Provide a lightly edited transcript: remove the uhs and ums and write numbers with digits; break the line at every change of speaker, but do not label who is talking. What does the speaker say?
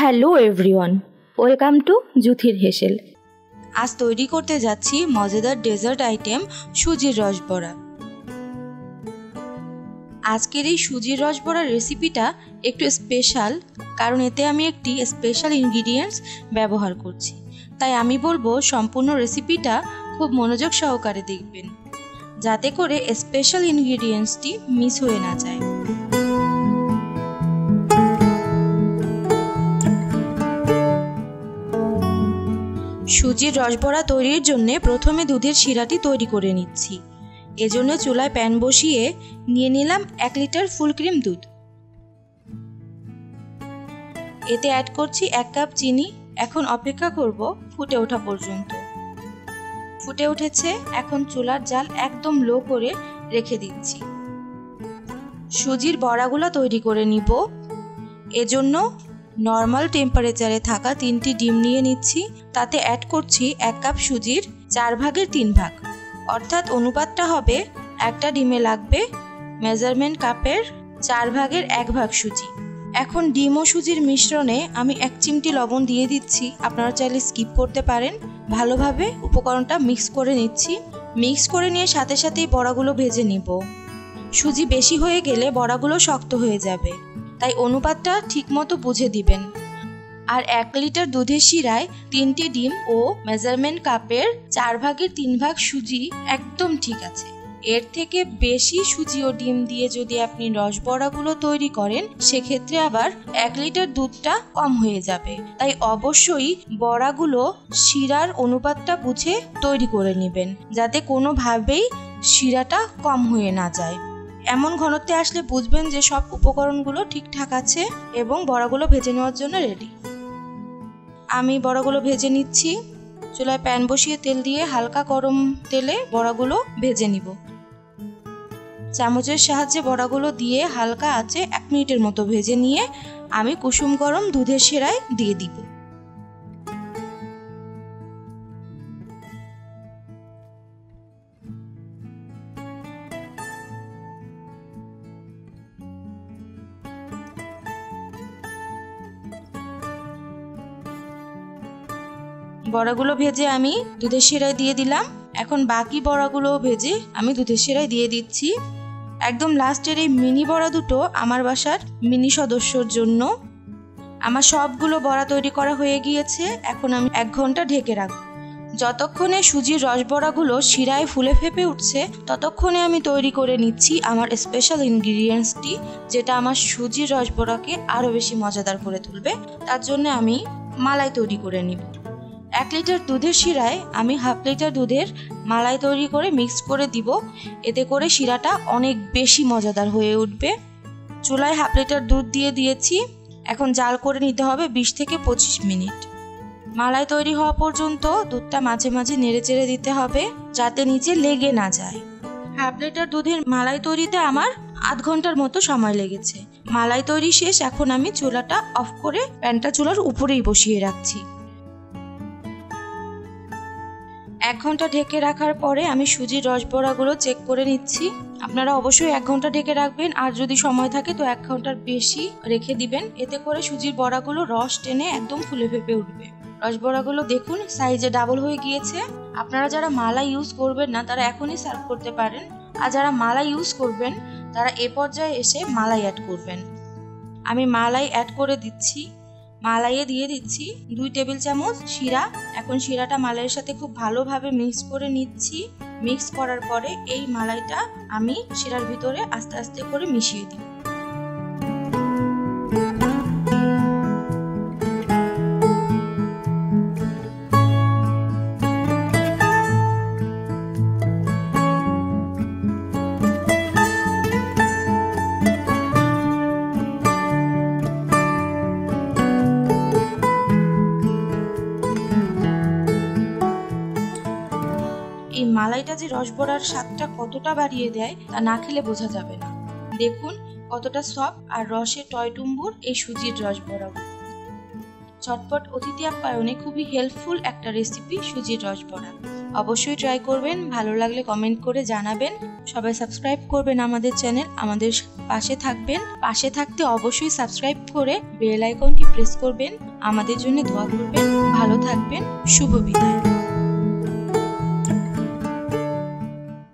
Hello everyone, welcome to জুথির হেসেল।
আজ তৈরি করতে যাচ্ছি মজাদার ডেজার্ট আইটেম সুজির রসবড়া। আজকের এই সুজির রসবড়ার রেসিপিটা একটু স্পেশাল, কারণ এতে আমি একটি স্পেশাল ইনগ্রিডিয়েন্টস ব্যবহার করছি। তাই আমি বলবো সম্পূর্ণ রেসিপিটা খুব মনোযোগ সহকারে দেখবেন, যাতে করে স্পেশাল ইনগ্রিডিয়েন্টসটি মিস হয়ে না যায়। সুজির রসবড়া তৈরির জন্য প্রথমে দুধের শিরাটি তৈরি করে নিচ্ছি। এজন্য চুলায় প্যান বসিয়ে নিয়ে নিলাম 1 লিটার ফুল ক্রিম দুধ। এতে অ্যাড করছি 1 কাপ চিনি। এখন অপেক্ষা করব ফুটে ওঠা পর্যন্ত। ফুটে উঠেছে, এখন চুলার জাল একদম লো করে রেখে দিচ্ছি। সুজির বড়াগুলো তৈরি করে নিব। এজন্য নর্মাল টেম্পারেচারে থাকা 3টি ডিম নিয়ে নিচ্ছি। তাতে অ্যাড করছি 1 কাপ সুজির 4 ভাগের 3 ভাগ, অর্থাৎ অনুপাতটা হবে একটা ডিমে লাগবে মেজারমেন্ট কাপের 4 ভাগের 1 ভাগ সুজি। এখন ডিম ও সুজির মিশ্রণে আমি 1 চিমটি লবণ দিয়ে দিচ্ছি, আপনারা চাইলে স্কিপ করতে পারেন। ভালোভাবে উপকরণটা মিক্স করে নিচ্ছি। মিক্স করে নিয়ে সাথে সাথেই বড়াগুলো ভেজে নিব। সুজি বেশি হয়ে গেলে বড়াগুলো শক্ত হয়ে যাবে, তাই অনুপাতটা ঠিকমতো বুঝে দিবেন। আর 1 লিটার দুধের শিরায় 3টি ডিম ও মেজারমেন্ট কাপের 4 ভাগের 3 ভাগ সুজি একদম ঠিক আছে। এর থেকে বেশি সুজি ও ডিম দিয়ে যদি আপনি রসবড়াগুলো তৈরি করেন, সেক্ষেত্রে আবার 1 লিটার দুধটা কম হয়ে যাবে। তাই অবশ্যই বড়াগুলো শিরার অনুপাতটা বুঝে তৈরি করে নেবেন, যাতে কোনোভাবেই শিরাটা কম হয়ে না যায়। এমন ঘনত্বে আসলে বুঝবেন যে সব উপকরণগুলো ঠিকঠাক আছে এবং বড়াগুলো ভেজে নেওয়ার জন্য রেডি। আমি বড়াগুলো ভেজে নিচ্ছি। চুলায় প্যান বসিয়ে তেল দিয়ে হালকা গরম তেলে বড়াগুলো ভেজে নিব। চামচের সাহায্যে বড়াগুলো দিয়ে হালকা আঁচে 1 মিনিটের মতো ভেজে নিয়ে আমি কুসুম গরম দুধের শিরায় দিয়ে দিব। বড়াগুলো ভেজে আমি দুধের শিরায় দিয়ে দিলাম। এখন বাকি বড়াগুলো ভেজে আমি দুধের শিরায় দিয়ে দিচ্ছি। একদম লাস্টের এই মিনি বড়া দুটো আমার বাসার মিনি সদস্যর জন্য। আমার সবগুলো বড়া তৈরি করা হয়ে গিয়েছে। এখন আমি 1 ঘন্টা ঢেকে রাখব। যতক্ষণে সুজির রসবড়াগুলো শিরায় ফুলে ফেপে উঠছে, ততক্ষণে আমি তৈরি করে নিচ্ছি আমার স্পেশাল ইনগ্রিডিয়েন্টসটি, যেটা আমার সুজির রসবড়াকে আরও বেশি মজাদার করে তুলবে। তার জন্য আমি মালাই তৈরি করে নিব। 1 লিটার দুধের শিরায় আমি 1/2 লিটার দুধের মালাই তৈরি করে মিক্স করে দিব। এতে করে শিরাটা অনেক বেশি মজাদার হয়ে উঠবে। চুলায় 1/2 লিটার দুধ দিয়ে দিয়েছি। এখন জাল করে নিতে হবে 20 থেকে 25 মিনিট। মালাই তৈরি হওয়া পর্যন্ত দুধটা মাঝে মাঝে নেড়ে চেড়ে দিতে হবে, যাতে নিচে লেগে না যায়। 1/2 লিটার দুধের মালাই তৈরিতে আমার আধ ঘন্টার মতো সময় লেগেছে। মালাই তৈরি শেষ। এখন আমি চুলাটা অফ করে প্যানটা চুলার উপরেই বসিয়ে রাখছি। 1 ঘন্টা ঢেকে রাখার পরে আমি সুজির রসবড়াগুলো চেক করে নিচ্ছি। আপনারা অবশ্যই 1 ঘন্টা ঢেকে রাখবেন, আর যদি সময় থাকে তো 1 ঘন্টার বেশি রেখে দিবেন। এতে করে সুজির বড়াগুলো রস টেনে একদম ফুলে ফেপে উঠবে। রসবড়াগুলো দেখুন সাইজে ডাবল হয়ে গিয়েছে। আপনারা যারা মালাই ইউজ করবেন না, তারা এখনই সার্ভ করতে পারেন। আর যারা মালাই ইউজ করবেন, তারা এ পর্যায়ে এসে মালাই অ্যাড করবেন। আমি মালাই অ্যাড করে দিচ্ছি। মালাইয়ে দিয়ে দিচ্ছি 2 টেবিল চামচ শিরা। এখন শিরাটা মালাইয়ের সাথে খুব ভালোভাবে মিক্স করে নিচ্ছি। মিক্স করার পরে এই মালাইটা আমি শিরার ভিতরে আস্তে আস্তে করে মিশিয়ে দিই। এই মালাইটা যে রসবড়ার স্বাদটা কতটা বাড়িয়ে দেয়, তা না খেলে বোঝা যাবে না। দেখুন কতটা সফট আর রসে টয়টুম্বুর এই সুজির রসবড়াগুলো। চটপট অতিথি আপ্যায়নে খুবই হেল্পফুল একটা রেসিপি সুজির রসবড়া। অবশ্যই ট্রাই করবেন। ভালো লাগলে কমেন্ট করে জানাবেন। সবাই সাবস্ক্রাইব করবেন আমাদের চ্যানেল, আমাদের পাশে থাকবেন। পাশে থাকতে অবশ্যই সাবস্ক্রাইব করে বেল আইকনটি প্রেস করবেন। আমাদের জন্য দোয়া করবেন। ভালো থাকবেন। শুভ বিদায়।